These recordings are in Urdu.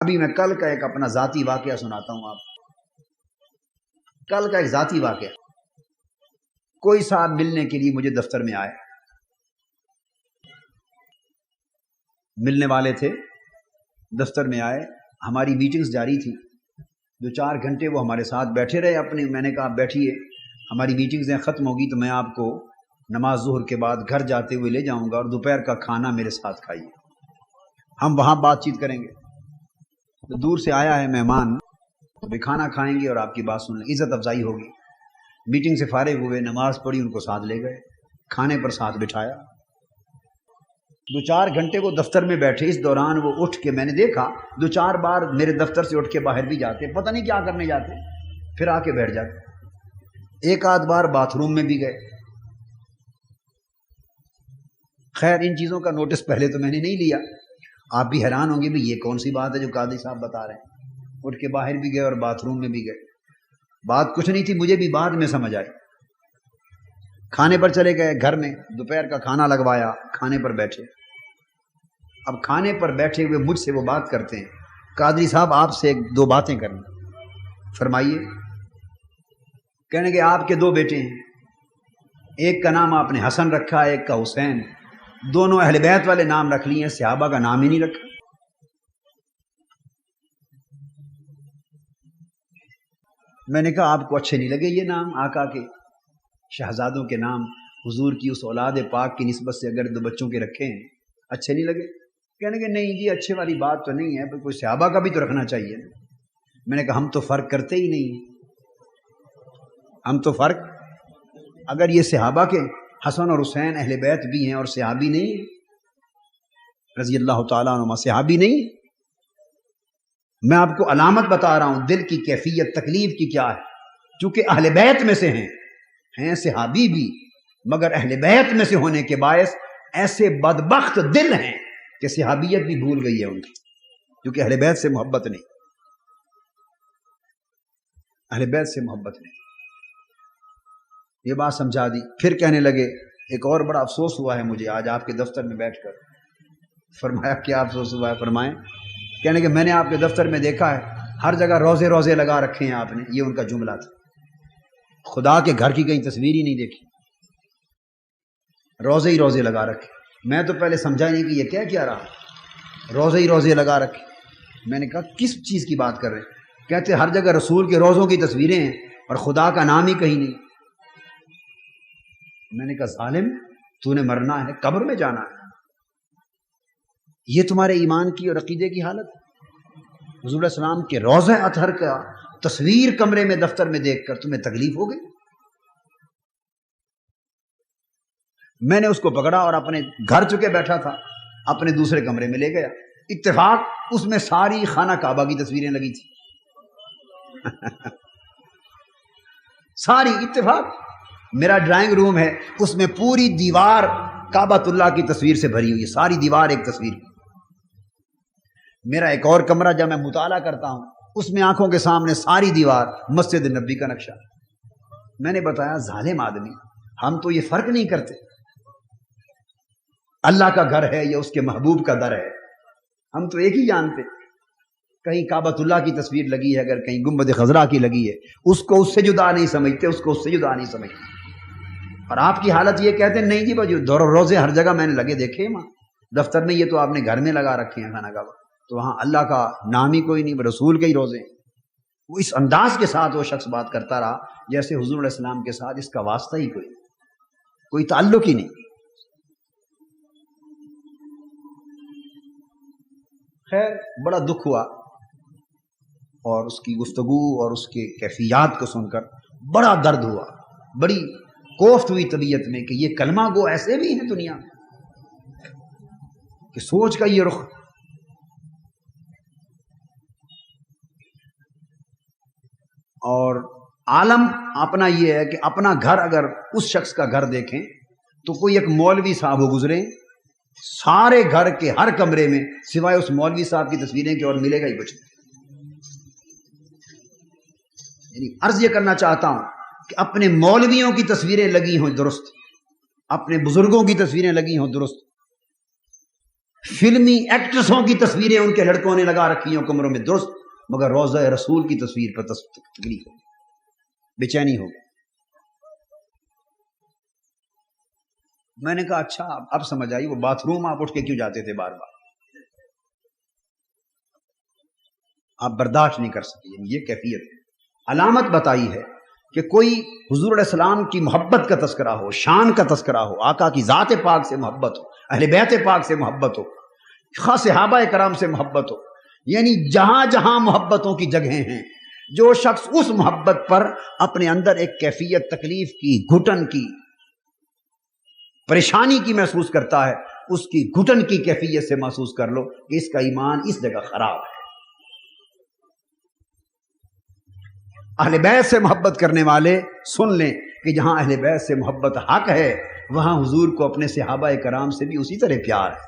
ابھی میں کل کا ایک اپنا ذاتی واقعہ سناتا ہوں آپ. کل کا ایک ذاتی واقعہ. کوئی صاحب ملنے کے لیے مجھے دفتر میں آئے، ملنے والے تھے، دفتر میں آئے. ہماری میٹنگز جاری تھی، 2-4 گھنٹے وہ ہمارے ساتھ بیٹھے رہے اپنے. میں نے کہا آپ بیٹھیے، ہماری میٹنگز ختم ہوگی تو میں آپ کو نماز ظہر کے بعد گھر جاتے ہوئے لے جاؤں گا اور دوپہر کا کھانا میرے ساتھ کھائیے، ہم وہاں بات چیت کریں گے. تو دور سے آیا ہے مہمان، بھی کھانا کھائیں گے اور آپ کی بات سن لیں، عزت افزائی ہوگی. میٹنگ سے فارغ ہوئے، نماز پڑھی، ان کو ساتھ لے گئے، کھانے پر ساتھ بٹھایا. 2-4 گھنٹے وہ دفتر میں بیٹھے. اس دوران وہ اٹھ کے، میں نے دیکھا 2-4 بار میرے دفتر سے اٹھ کے باہر بھی جاتے، پتہ نہیں کیا کرنے جاتے، پھر آ کے بیٹھ جاتے. ایک آدھ بار باتھ روم میں بھی گئے. خیر ان چیزوں کا نوٹس پہلے تو میں نے نہیں لیا. آپ بھی حیران ہوں گے بھی یہ کون سی بات ہے جو قاضی صاحب بتا رہے ہیں. اٹھ کے باہر بھی گئے اور باتھ روم میں بھی گئے. بات کچھ نہیں تھی، مجھے بھی بعد میں سمجھ آئی. کھانے پر چلے گئے، گھر میں دوپہر کا کھانا لگوایا، کھانے پر بیٹھے. اب کھانے پر بیٹھے ہوئے مجھ سے وہ بات کرتے ہیں، قادری صاحب آپ سے 1-2 باتیں کرنی. فرمائیے. کہنے کہ آپ کے 2 بیٹے ہیں، ایک کا نام آپ نے حسن رکھا، ایک کا حسین. دونوں اہل بیت والے نام رکھ لیے ہیں، صحابہ کا نام ہی نہیں رکھا. میں نے کہا آپ کو اچھے نہیں لگے یہ نام؟ آقا کے شہزادوں کے نام، حضور کی اس اولاد پاک کی نسبت سے اگر 2 بچوں کے رکھے ہیں، اچھے نہیں لگے؟ کہنے کہ نہیں جی اچھے والی بات تو نہیں ہے، پر کوئی صحابہ کا بھی تو رکھنا چاہیے. میں نے کہا ہم تو فرق کرتے ہی نہیں. ہم تو فرق، اگر یہ صحابہ کے حسن اور حسین اہل بیت بھی ہیں اور صحابی نہیں ہیں، رضی اللہ تعالیٰ عنہ صحابی نہیں. میں آپ کو علامت بتا رہا ہوں دل کی کیفیت تکلیف کی کیا ہے. چونکہ اہل بیت میں سے ہیں صحابی بھی، مگر اہل بیت میں سے ہونے کے باعث ایسے بدبخت دل ہیں کہ صحابیت بھی بھول گئی ہے ان کی، کیونکہ اہل بیت سے محبت نہیں، اہل بیت سے محبت نہیں. یہ بات سمجھا دی. پھر کہنے لگے ایک اور بڑا افسوس ہوا ہے مجھے آج آپ کے دفتر میں بیٹھ کر. فرمایا کیا افسوس ہوا ہے؟ فرمائیں. کہنے کہ میں نے آپ کے دفتر میں دیکھا ہے ہر جگہ روزے لگا رکھے ہیں آپ نے. یہ ان کا جملہ تھا. خدا کے گھر کی کہیں تصویر ہی نہیں دیکھی، روزے لگا رکھے. میں تو پہلے سمجھا نہیں کہ یہ کیا رہا، روزے لگا رکھے. میں نے کہا کس چیز کی بات کر رہے ہیں؟ کہتے ہر جگہ رسول کے روزوں کی تصویریں ہیں اور خدا کا نام ہی کہیں نہیں. میں نے کہا ظالم، تو نے مرنا ہے، قبر میں جانا ہے، یہ تمہارے ایمان کی اور عقیدے کی حالت. حضور علیہ السلام کے روضہ اطہر کا تصویر کمرے میں دفتر میں دیکھ کر تمہیں تکلیف ہو گئی. میں نے اس کو پکڑا اور اپنے گھر چکے بیٹھا تھا اپنے دوسرے کمرے میں لے گیا. اتفاق اس میں ساری خانہ کعبہ کی تصویریں لگی تھی. ساری اتفاق. میرا ڈرائنگ روم ہے، اس میں پوری دیوار کعبۃ اللہ کی تصویر سے بھری ہوئی ہے، ساری دیوار ایک تصویر. میرا ایک اور کمرہ جب میں مطالعہ کرتا ہوں اس میں آنکھوں کے سامنے ساری دیوار مسجد نبی کا نقشہ. میں نے بتایا ظالم آدمی، ہم تو یہ فرق نہیں کرتے اللہ کا گھر ہے یا اس کے محبوب کا در ہے، ہم تو ایک ہی جانتے. کہیں کعبۃ اللہ کی تصویر لگی ہے، اگر کہیں گنبد خضرا کی لگی ہے، اس کو اس سے جدا نہیں سمجھتے، اس کو اس سے جدا نہیں سمجھتے. اور آپ کی حالت یہ کہتے ہیں نہیں جی بھائی روزے ہر جگہ میں نے لگے دیکھے ماں دفتر میں، یہ تو آپ نے گھر میں لگا رکھے ہیں خانہ کعبہ، تو وہاں اللہ کا نام ہی کوئی نہیں، رسول کے ہی روزے. وہ اس انداز کے ساتھ وہ شخص بات کرتا رہا جیسے حضور علیہ السلام کے ساتھ اس کا واسطہ ہی کوئی تعلق ہی نہیں. خیر بڑا دکھ ہوا اور اس کی گفتگو اور اس کے کیفیات کو سن کر بڑا درد ہوا، بڑی کوفت ہوئی طبیعت میں کہ یہ کلمہ گو ایسے بھی ہیں دنیا میں، کہ سوچ کا یہ رخ. اور عالم اپنا یہ ہے کہ اپنا گھر اگر اس شخص کا گھر دیکھیں تو کوئی ایک مولوی صاحب ہو گزرے، سارے گھر کے ہر کمرے میں سوائے اس مولوی صاحب کی تصویریں کے اور ملے گا ہی کچھ. یعنی عرض یہ کرنا چاہتا ہوں کہ اپنے مولویوں کی تصویریں لگی ہوں درست، اپنے بزرگوں کی تصویریں لگی ہوں درست، فلمی ایکٹریسوں کی تصویریں ان کے لڑکوں نے لگا رکھی ہیں کمروں میں درست، مگر روضہ رسول کی تصویر پر تکلیف ہو، بے چینی ہو گئی۔ میں نے کہا اچھا اب سمجھ آئی، وہ باتھ روم آپ اٹھ کے کیوں جاتے تھے بار بار؟ آپ برداشت نہیں کر سکتے، یعنی یہ کیفیت ہے۔ علامت بتائی ہے کہ کوئی حضور علیہ السلام کی محبت کا تذکرہ ہو، شان کا تذکرہ ہو، آقا کی ذات پاک سے محبت ہو، اہل بیت پاک سے محبت ہو، خاص صحابہ کرام سے محبت ہو، یعنی جہاں جہاں محبتوں کی جگہیں ہیں، جو شخص اس محبت پر اپنے اندر ایک کیفیت تکلیف کی، گھٹن کی، پریشانی کی محسوس کرتا ہے، اس کی گھٹن کی کیفیت سے محسوس کر لو کہ اس کا ایمان اس جگہ خراب ہے۔ اہل بیت سے محبت کرنے والے سن لیں کہ جہاں اہل بیت سے محبت حق ہے، وہاں حضور کو اپنے صحابہ کرام سے بھی اسی طرح پیار ہے۔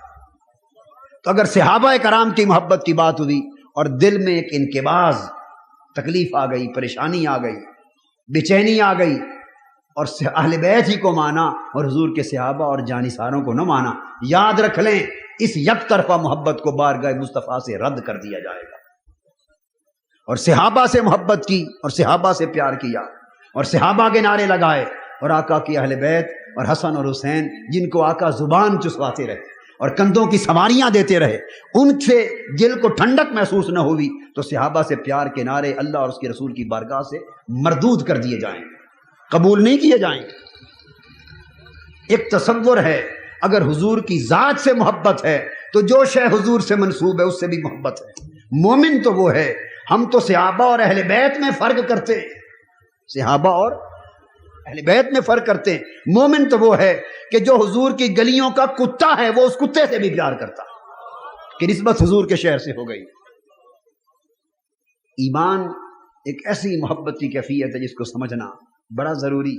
تو اگر صحابہ کرام کی محبت کی بات ہوئی اور دل میں ایک انقباض، تکلیف آ گئی، پریشانی آ گئی، بے چینی آ گئی، اور اہل بیت ہی کو مانا اور حضور کے صحابہ اور جانثاروں کو نہ مانا، یاد رکھ لیں اس یک طرفہ محبت کو بارگاہ مصطفیٰ سے رد کر دیا جائے گا۔ اور صحابہ سے محبت کی اور صحابہ سے پیار کیا اور صحابہ کے نعرے لگائے، اور آقا کی اہل بیت اور حسن اور حسین جن کو آقا زبان چسواتے رہے اور کندھوں کی سواریاں دیتے رہے، ان سے دل کو ٹھنڈک محسوس نہ ہوئی، تو صحابہ سے پیار کے نعرے اللہ اور اس کے رسول کی بارگاہ سے مردود کر دیے جائیں گے، قبول نہیں کیے جائیں گے۔ ایک تصور ہے اگر حضور کی ذات سے محبت ہے تو جو شے حضور سے منسوب ہے اس سے بھی محبت ہے۔ مومن تو وہ ہے، ہم تو صحابہ اور اہل بیت میں فرق کرتے ہیں، صحابہ اور اہل بیت میں فرق کرتے ہیں۔ مومن تو وہ ہے کہ جو حضور کی گلیوں کا کتا ہے وہ اس کتے سے بھی پیار کرتا کہ نسبت حضور کے شہر سے ہو گئی۔ ایمان ایک ایسی محبت کی کیفیت ہے جس کو سمجھنا بڑا ضروری